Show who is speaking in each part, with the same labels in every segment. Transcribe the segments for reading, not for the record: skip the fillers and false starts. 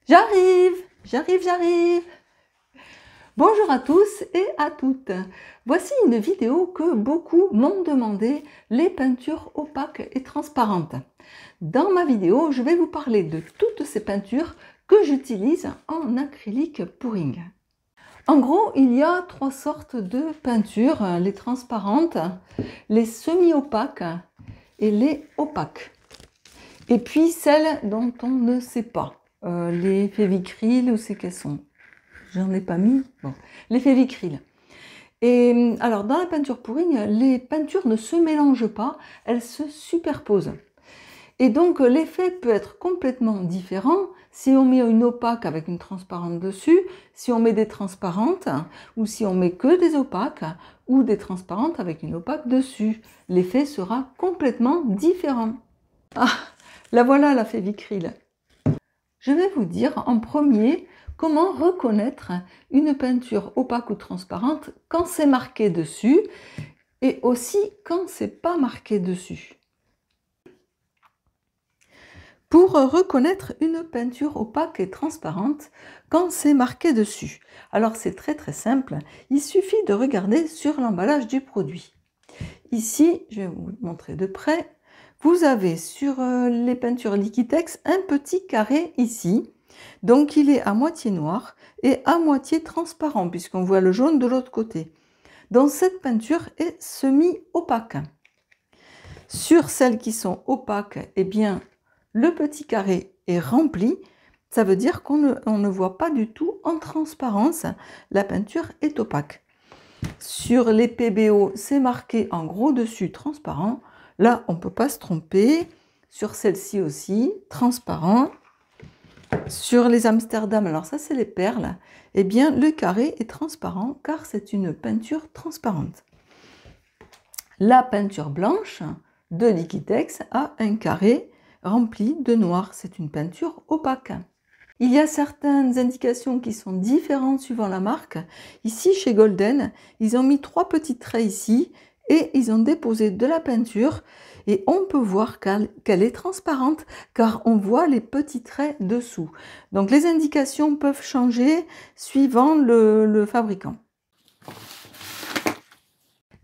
Speaker 1: J'arrive, j'arrive. Bonjour à tous et à toutes. Voici une vidéo que beaucoup m'ont demandé, les peintures opaques et transparentes. Dans ma vidéo, je vais vous parler de toutes ces peintures que j'utilise en acrylique pouring. En gros, il y a trois sortes de peintures, les transparentes, les semi-opaques et les opaques. Et puis celles dont on ne sait pas. Les Févicril, où c'est qu'elles sont? J'en ai pas mis. Bon, les Févicril. Et alors, dans la peinture pouring, les peintures ne se mélangent pas, elles se superposent. Et donc, l'effet peut être complètement différent si on met une opaque avec une transparente dessus, si on met des transparentes, ou si on met que des opaques, ou des transparentes avec une opaque dessus. L'effet sera complètement différent. Ah, la voilà la Févicril. Je vais vous dire en premier comment reconnaître une peinture opaque ou transparente quand c'est marqué dessus et aussi quand c'est pas marqué dessus. Pour reconnaître une peinture opaque et transparente quand c'est marqué dessus, alors c'est très simple, il suffit de regarder sur l'emballage du produit. Ici, je vais vous montrer de près. Vous avez sur les peintures Liquitex un petit carré ici. Donc il est à moitié noir et à moitié transparent puisqu'on voit le jaune de l'autre côté. Donc cette peinture est semi-opaque. Sur celles qui sont opaques, eh bien le petit carré est rempli. Ça veut dire qu'on ne voit pas du tout en transparence. La peinture est opaque. Sur les PBO, c'est marqué en gros dessus transparent. Là, on ne peut pas se tromper. Sur celle-ci aussi, transparent. Sur les Amsterdam, alors ça c'est les perles, eh bien le carré est transparent car c'est une peinture transparente. La peinture blanche de Liquitex a un carré rempli de noir. C'est une peinture opaque. Il y a certaines indications qui sont différentes suivant la marque. Ici, chez Golden, ils ont mis 3 petits traits ici et ils ont déposé de la peinture et on peut voir qu'elle est transparente car on voit les petits traits dessous. Donc les indications peuvent changer suivant le fabricant.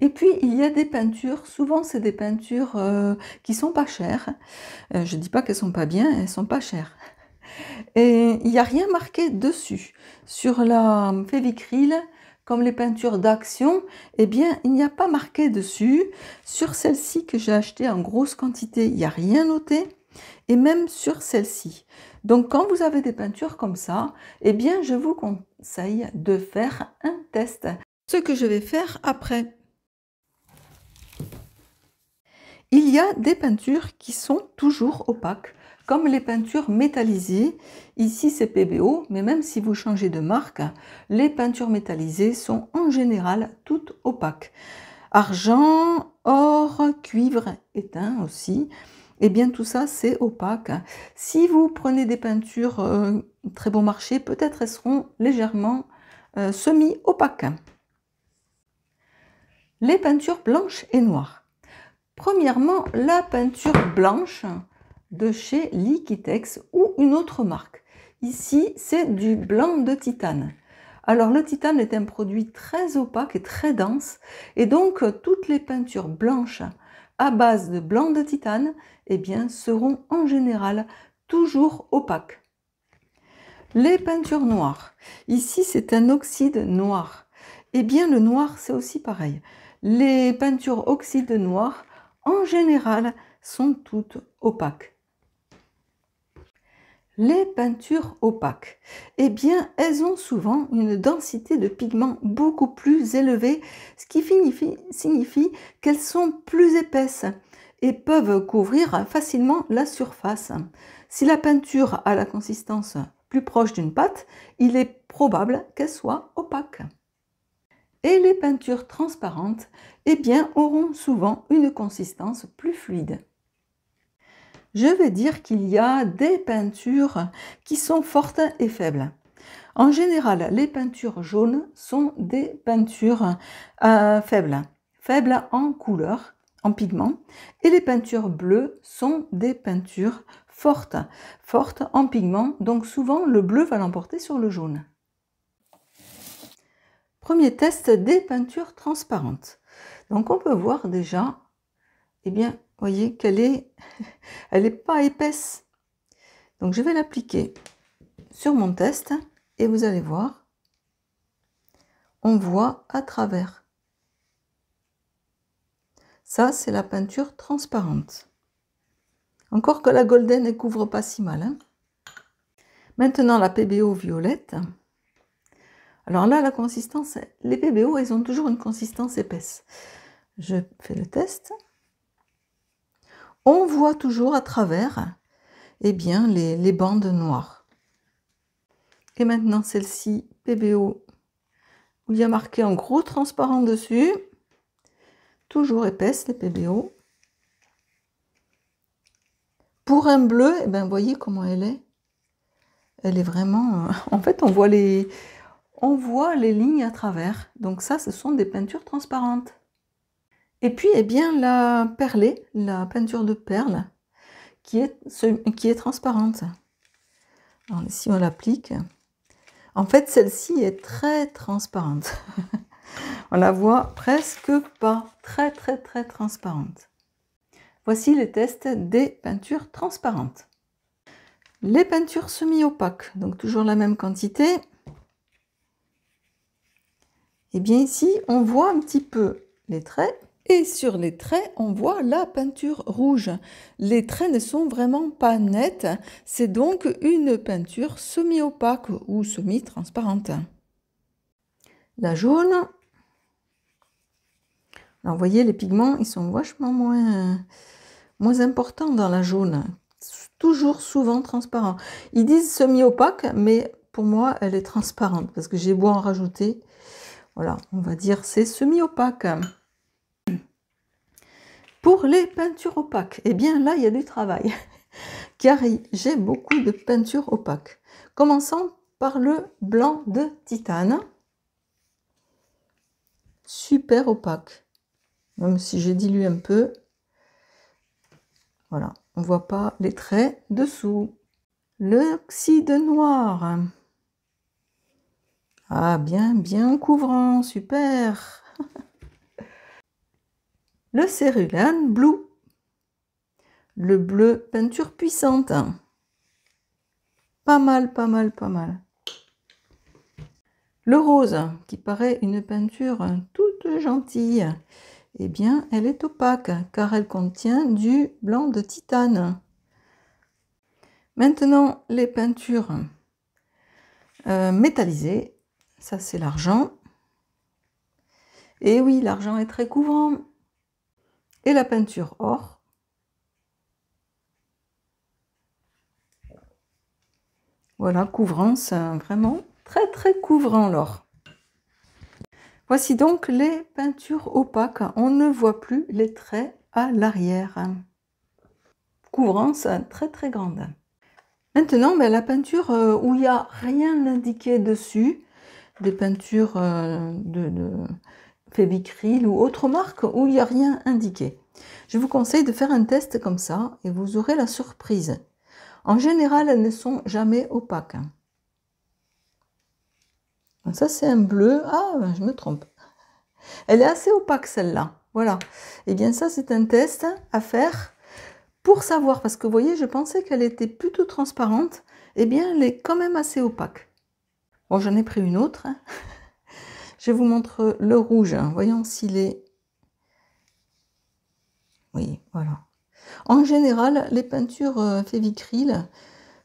Speaker 1: Et puis il y a des peintures, souvent c'est des peintures qui sont pas chères. Je ne dis pas qu'elles sont pas bien, elles sont pas chères. Et il n'y a rien marqué dessus. Sur la Févicril, comme les peintures d'Action, eh bien, il n'y a pas marqué dessus. Sur celle-ci que j'ai achetée en grosse quantité, il n'y a rien noté. Et même sur celle-ci. Donc, quand vous avez des peintures comme ça, eh bien, je vous conseille de faire un test. Ce que je vais faire après. Il y a des peintures qui sont toujours opaques, comme les peintures métallisées. Ici, c'est PBO, mais même si vous changez de marque, les peintures métallisées sont en général toutes opaques. Argent, or, cuivre, étain aussi. Eh bien, tout ça, c'est opaque. Si vous prenez des peintures très bon marché, peut-être elles seront légèrement semi-opaques. Les peintures blanches et noires. Premièrement, la peinture blanche de chez Liquitex ou une autre marque. Ici, c'est du blanc de titane. Alors, le titane est un produit très opaque et très dense. Et donc, toutes les peintures blanches à base de blanc de titane, eh bien, seront en général toujours opaques. Les peintures noires. Ici, c'est un oxyde noir. Eh bien, le noir, c'est aussi pareil. Les peintures oxyde noir, en général, sont toutes opaques. Les peintures opaques, eh bien, elles ont souvent une densité de pigments beaucoup plus élevée, ce qui signifie qu'elles sont plus épaisses et peuvent couvrir facilement la surface. Si la peinture a la consistance plus proche d'une pâte, il est probable qu'elle soit opaque. Et les peintures transparentes, eh bien, auront souvent une consistance plus fluide. Je vais dire qu'il y a des peintures qui sont fortes et faibles. En général, les peintures jaunes sont des peintures faibles en couleur, en pigment, et les peintures bleues sont des peintures forte, forte en pigment, donc souvent le bleu va l'emporter sur le jaune. Premier test des peintures transparentes. Donc on peut voir déjà, eh bien, voyez qu'elle est, elle n'est pas épaisse. Donc je vais l'appliquer sur mon test et vous allez voir, on voit à travers. Ça, c'est la peinture transparente. Encore que la golden ne couvre pas si mal. Hein. Maintenant, la PBO violette. Alors là, la consistance, les PBO, elles ont toujours une consistance épaisse. Je fais le test. On voit toujours à travers eh bien, les bandes noires. Et maintenant, celle-ci, PBO, où il y a marqué en gros transparent dessus. Toujours épaisse, les PBO. Pour un bleu, eh bien, voyez comment elle est. Elle est vraiment... en fait, on voit les lignes à travers. Donc ça, ce sont des peintures transparentes. Et puis, eh bien, la perlée, la peinture de perles, qui est transparente. Alors, si on l'applique, en fait, celle-ci est très transparente. On la voit presque pas, très transparente. Voici les tests des peintures transparentes. Les peintures semi-opaques, donc toujours la même quantité. Et bien ici, on voit un petit peu les traits. Et sur les traits, on voit la peinture rouge. Les traits ne sont vraiment pas nets. C'est donc une peinture semi-opaque ou semi-transparente. La jaune. Alors, vous voyez, les pigments, ils sont vachement moins importants dans la jaune. Toujours souvent transparent. Ils disent semi-opaque, mais pour moi, elle est transparente parce que j'ai beau en rajouter. Voilà, on va dire c'est semi-opaque. Pour les peintures opaques, eh bien là, il y a du travail, car j'ai beaucoup de peintures opaques. Commençons par le blanc de titane. Super opaque, même si j'ai dilué un peu. Voilà, on ne voit pas les traits dessous. L'oxyde noir. Ah, bien couvrant, super. Le céruléan blue. Le bleu peinture puissante. Pas mal. Le rose, qui paraît une peinture toute gentille, eh bien, elle est opaque, car elle contient du blanc de titane. Maintenant, les peintures métallisées, ça c'est l'argent. Et oui, l'argent est très couvrant. Et la peinture or. Voilà, couvrance, vraiment très couvrant l'or. Voici donc les peintures opaques. On ne voit plus les traits à l'arrière. Couvrance très grande. Maintenant, la peinture où il n'y a rien indiqué dessus, des peintures de Févicryl ou autre marque où il n'y a rien indiqué. Je vous conseille de faire un test comme ça et vous aurez la surprise. En général, elles ne sont jamais opaques. Ça, c'est un bleu. Ah, je me trompe. Elle est assez opaque, celle-là. Voilà. Et bien, ça, c'est un test à faire pour savoir. Parce que, vous voyez, je pensais qu'elle était plutôt transparente. Eh bien, elle est quand même assez opaque. Bon, j'en ai pris une autre. Je vous montre le rouge. Voyons s'il est... Oui, voilà. En général, les peintures Févicryl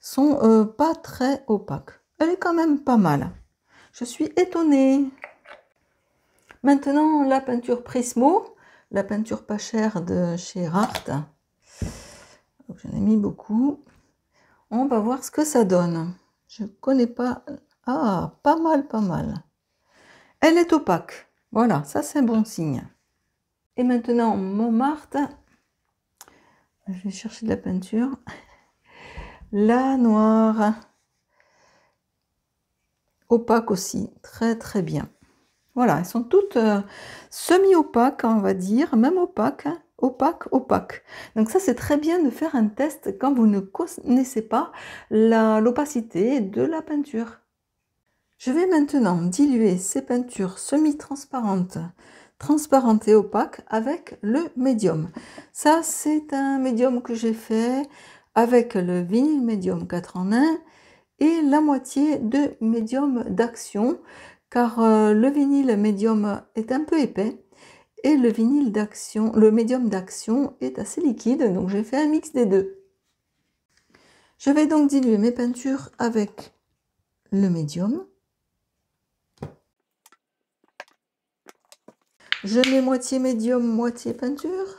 Speaker 1: sont pas très opaques. Elle est quand même pas mal. Je suis étonnée. Maintenant, la peinture Prismo, la peinture pas chère de chez Art. J'en ai mis beaucoup. On va voir ce que ça donne. Je connais pas... Ah, pas mal. Elle est opaque. Voilà, ça c'est un bon signe. Et maintenant, Montmartre. Je vais chercher de la peinture. La noire. Opaque aussi, très bien. Voilà, elles sont toutes semi-opaques, on va dire, même opaques, opaque, opaque. Donc ça, c'est très bien de faire un test quand vous ne connaissez pas l'opacité de la peinture. Je vais maintenant diluer ces peintures semi-transparentes, transparentes et opaques avec le médium. Ça, c'est un médium que j'ai fait avec le vinyle médium 4 en 1 et la moitié de médium d'action, car le vinyle médium est un peu épais et le médium d'action est assez liquide, donc j'ai fait un mix des deux. Je vais donc diluer mes peintures avec le médium. Je mets moitié médium, moitié peinture.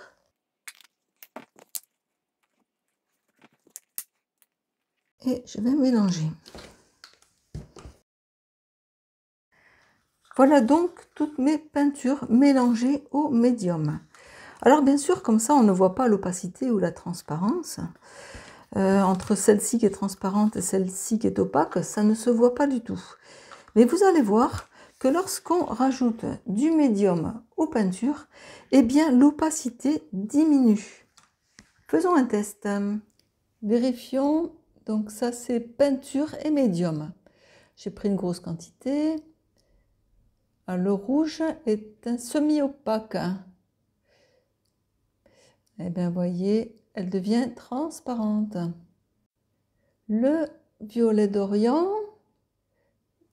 Speaker 1: Et je vais mélanger. Voilà donc toutes mes peintures mélangées au médium. Alors bien sûr, comme ça, on ne voit pas l'opacité ou la transparence. Entre celle-ci qui est transparente et celle-ci qui est opaque, ça ne se voit pas du tout. Mais vous allez voir que lorsqu'on rajoute du médium aux peintures, eh bien l'opacité diminue. Faisons un test. Vérifions. Donc ça, c'est peinture et médium. J'ai pris une grosse quantité. Le rouge est un semi-opaque. Eh bien, vous voyez, elle devient transparente. Le violet d'Orient,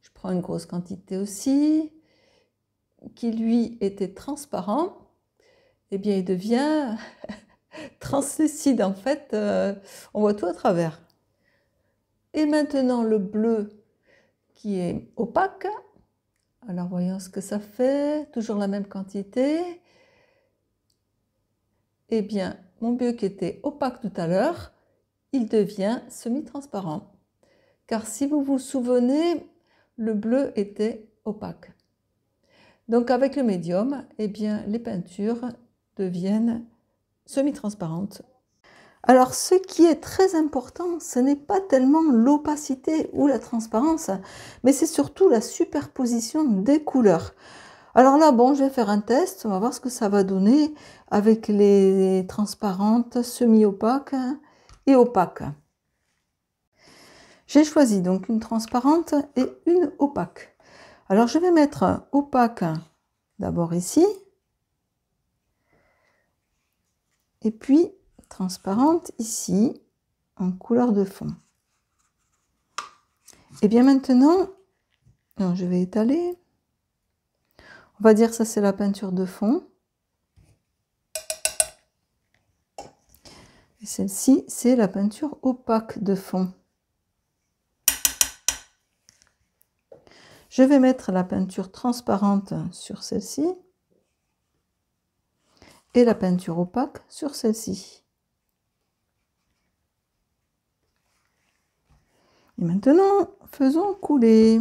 Speaker 1: je prends une grosse quantité aussi, qui lui était transparent, eh bien, il devient translucide. En fait, on voit tout à travers. Et maintenant, le bleu qui est opaque. Alors, voyons ce que ça fait. Toujours la même quantité. Eh bien, mon bleu qui était opaque tout à l'heure, il devient semi-transparent. Car si vous vous souvenez, le bleu était opaque. Donc, avec le médium, eh bien, les peintures deviennent semi-transparentes. Alors, ce qui est très important, ce n'est pas tellement l'opacité ou la transparence, mais c'est surtout la superposition des couleurs. Alors là, bon, je vais faire un test, on va voir ce que ça va donner avec les transparentes, semi-opaques et opaques. J'ai choisi donc une transparente et une opaque. Alors, je vais mettre opaque d'abord ici, et puis transparente ici, en couleur de fond. Et bien maintenant, non, je vais étaler. On va dire que ça, c'est la peinture de fond. Et celle-ci, c'est la peinture opaque de fond. Je vais mettre la peinture transparente sur celle-ci et la peinture opaque sur celle-ci. Et maintenant, faisons couler.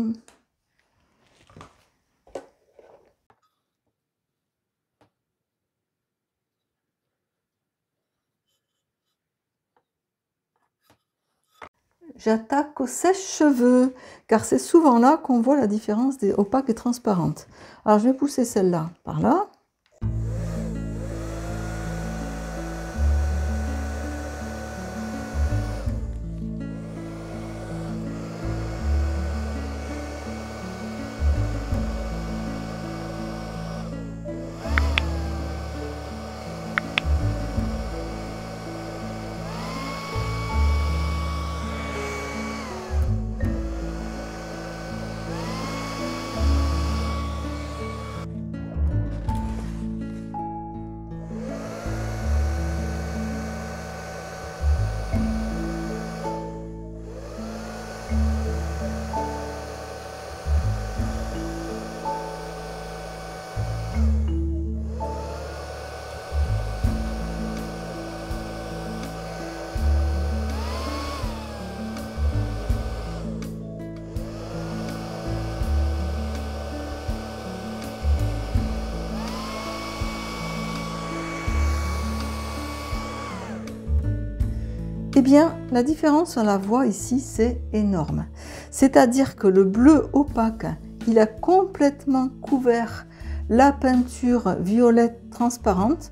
Speaker 1: J'attaque au sèche-cheveux, car c'est souvent là qu'on voit la différence des opaques et transparentes. Alors, je vais pousser celle-là par là. Eh bien, la différence, on la voit ici, c'est énorme. C'est-à-dire que le bleu opaque, il a complètement couvert la peinture violette transparente.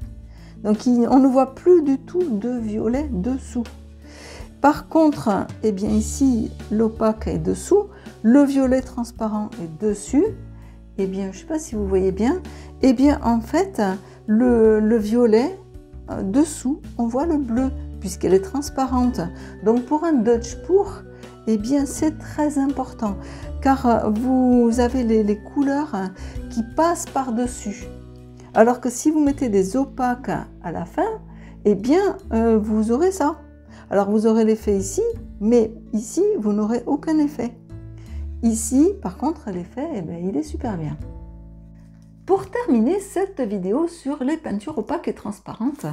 Speaker 1: Donc on ne voit plus du tout de violet dessous. Par contre, eh bien ici, l'opaque est dessous, le violet transparent est dessus. Eh bien, je ne sais pas si vous voyez bien. Eh bien, en fait, le violet, dessous, on voit le bleu, puisqu'elle est transparente. Donc, pour un Dutch pour, eh bien, c'est très important, car vous avez les couleurs qui passent par-dessus. Alors que si vous mettez des opaques à la fin, eh bien, vous aurez ça. Alors, vous aurez l'effet ici, mais ici, vous n'aurez aucun effet. Ici, par contre, l'effet, eh bien, il est super bien. Pour terminer cette vidéo sur les peintures opaques et transparentes,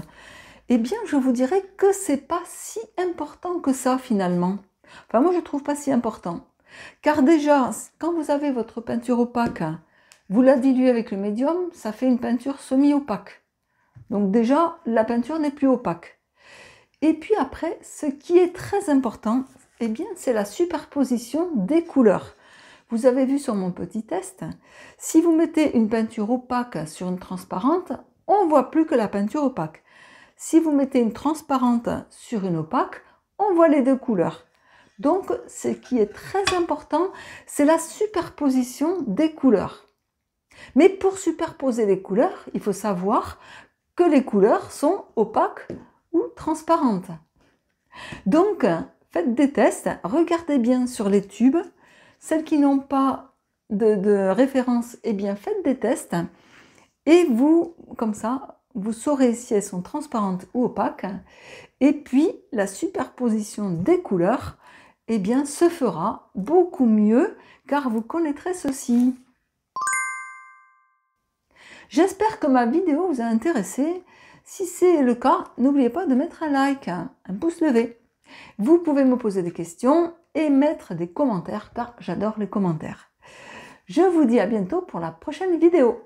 Speaker 1: eh bien, je vous dirais que c'est pas si important que ça, finalement. Enfin, moi, je ne trouve pas si important. Car déjà, quand vous avez votre peinture opaque, vous la diluez avec le médium, ça fait une peinture semi-opaque. Donc déjà, la peinture n'est plus opaque. Et puis après, ce qui est très important, eh bien, c'est la superposition des couleurs. Vous avez vu sur mon petit test, si vous mettez une peinture opaque sur une transparente, on ne voit plus que la peinture opaque. Si vous mettez une transparente sur une opaque, on voit les deux couleurs. Donc, ce qui est très important, c'est la superposition des couleurs. Mais pour superposer les couleurs, il faut savoir que les couleurs sont opaques ou transparentes. Donc, faites des tests, regardez bien sur les tubes. Celles qui n'ont pas de référence, eh bien, faites des tests. Et vous, comme ça, vous saurez si elles sont transparentes ou opaques. Et puis, la superposition des couleurs, eh bien, se fera beaucoup mieux, car vous connaîtrez ceci. J'espère que ma vidéo vous a intéressé. Si c'est le cas, n'oubliez pas de mettre un like, un pouce levé. Vous pouvez me poser des questions et mettre des commentaires, car j'adore les commentaires. Je vous dis à bientôt pour la prochaine vidéo.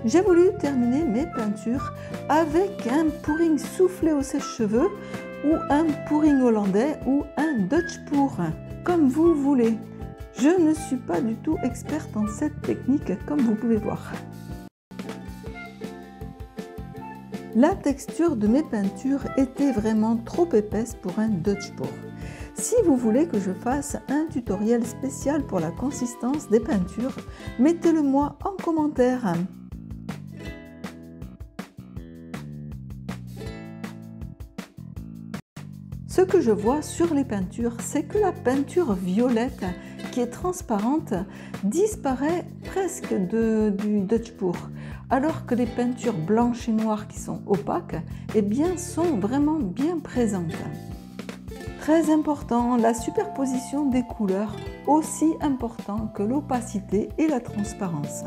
Speaker 1: J'ai voulu terminer mes peintures avec un pouring soufflé au sèche-cheveux ou un pouring hollandais ou un Dutch pour, comme vous voulez. Je ne suis pas du tout experte en cette technique, comme vous pouvez voir. La texture de mes peintures était vraiment trop épaisse pour un Dutch pour. Si vous voulez que je fasse un tutoriel spécial pour la consistance des peintures, mettez-le moi en commentaire. Ce que je vois sur les peintures, c'est que la peinture violette, qui est transparente, disparaît presque du Dutch pour, alors que les peintures blanches et noires qui sont opaques, eh bien, sont vraiment bien présentes. Très important, la superposition des couleurs, aussi important que l'opacité et la transparence.